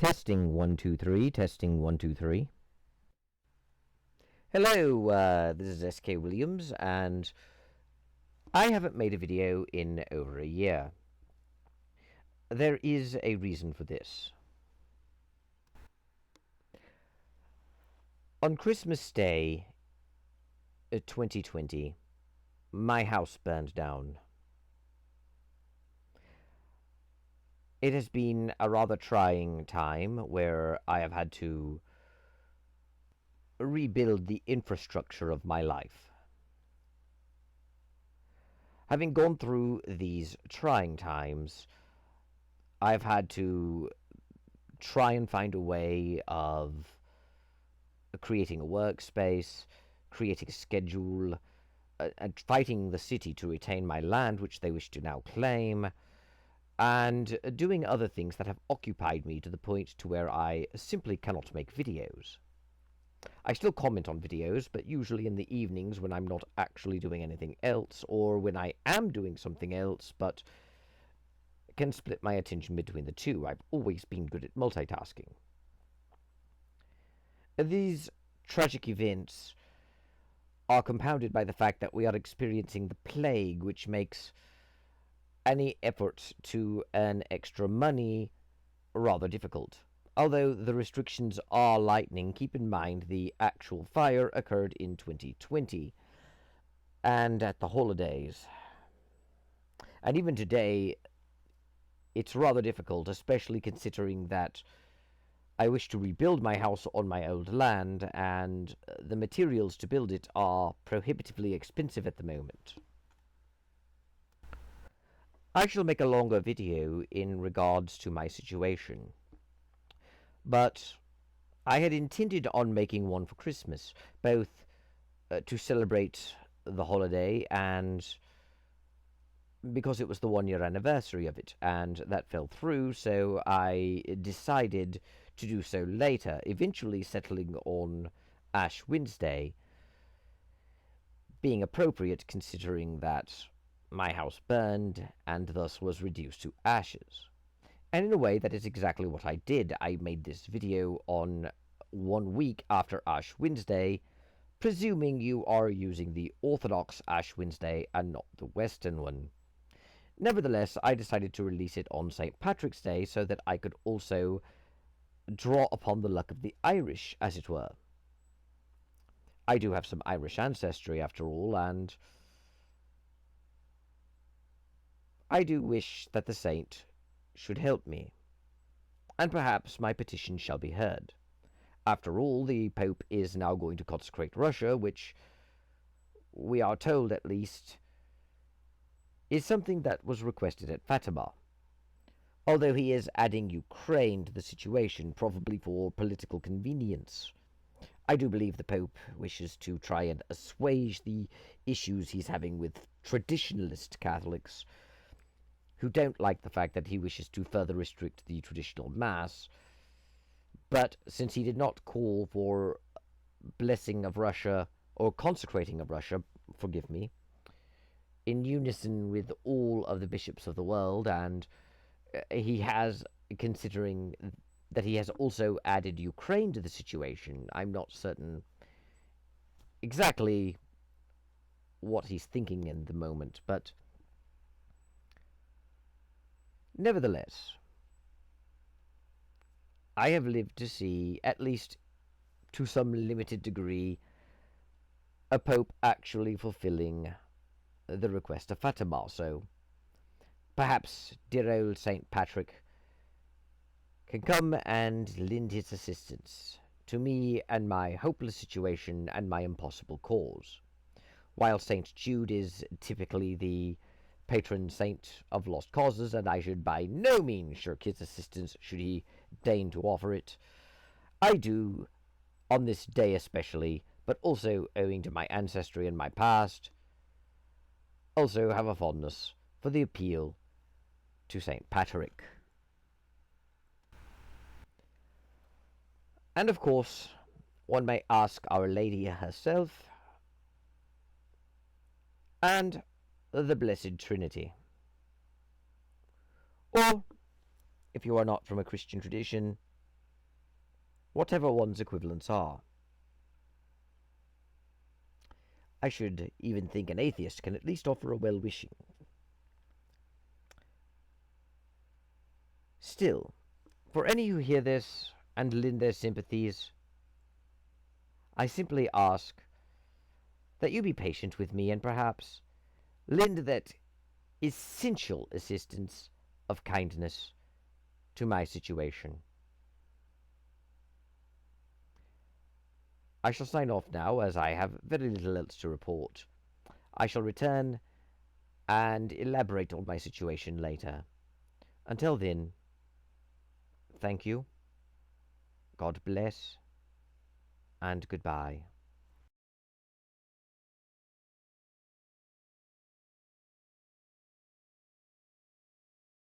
Testing 123, testing 123. Hello, this is SK Williams, and I haven't made a video in over a year. There is a reason for this. On Christmas Day 2020, my house burned down. It has been a rather trying time where I have had to rebuild the infrastructure of my life. Having gone through these trying times, I've had to try and find a way of creating a workspace, creating a schedule, and fighting the city to retain my land, which they wish to now claim, and doing other things that have occupied me to the point to where I simply cannot make videos. I still comment on videos, but usually in the evenings when I'm not actually doing anything else, or when I am doing something else, but can split my attention between the two. I've always been good at multitasking. These tragic events are compounded by the fact that we are experiencing the plague, which makes any effort to earn extra money rather difficult. Although the restrictions are lightening, keep in mind the actual fire occurred in 2020 and at the holidays. And even today, it's rather difficult, especially considering that I wish to rebuild my house on my old land, and the materials to build it are prohibitively expensive at the moment. I shall make a longer video in regards to my situation, but I had intended on making one for Christmas, both to celebrate the holiday and because it was the 1 year anniversary of it, and that fell through, so I decided to do so later, eventually settling on Ash Wednesday, being appropriate considering that my house burned and thus was reduced to ashes. And in a way, that is exactly what I did. I made this video on 1 week after Ash Wednesday, presuming you are using the Orthodox Ash Wednesday and not the Western one. Nevertheless, I decided to release it on St. Patrick's Day so that I could also draw upon the luck of the Irish, as it were. I do have some Irish ancestry, after all, and I do wish that the saint should help me, and perhaps my petition shall be heard. After all, the Pope is now going to consecrate Russia, which, we are told at least, is something that was requested at Fatima, although he is adding Ukraine to the situation, probably for political convenience. I do believe the Pope wishes to try and assuage the issues he's having with traditionalist Catholics, who don't like the fact that he wishes to further restrict the traditional Mass. But since he did not call for blessing of Russia, or consecrating of Russia, forgive me, in unison with all of the bishops of the world, and he has, considering that he has also added Ukraine to the situation, I'm not certain exactly what he's thinking in the moment, but nevertheless, I have lived to see, at least to some limited degree, a pope actually fulfilling the request of Fatima, so perhaps dear old St. Patrick can come and lend his assistance to me and my hopeless situation and my impossible cause. While St. Jude is typically the patron saint of lost causes, and I should by no means shirk his assistance should he deign to offer it, I do, on this day especially, but also owing to my ancestry and my past, also have a fondness for the appeal to St. Patrick. And of course, one may ask Our Lady herself and the Blessed Trinity. Or, if you are not from a Christian tradition, whatever one's equivalents are. I should even think an atheist can at least offer a well-wishing. Still, for any who hear this and lend their sympathies, I simply ask that you be patient with me and perhaps lend that essential assistance of kindness to my situation. I shall sign off now, as I have very little else to report. I shall return and elaborate on my situation later. Until then, thank you, God bless, and goodbye.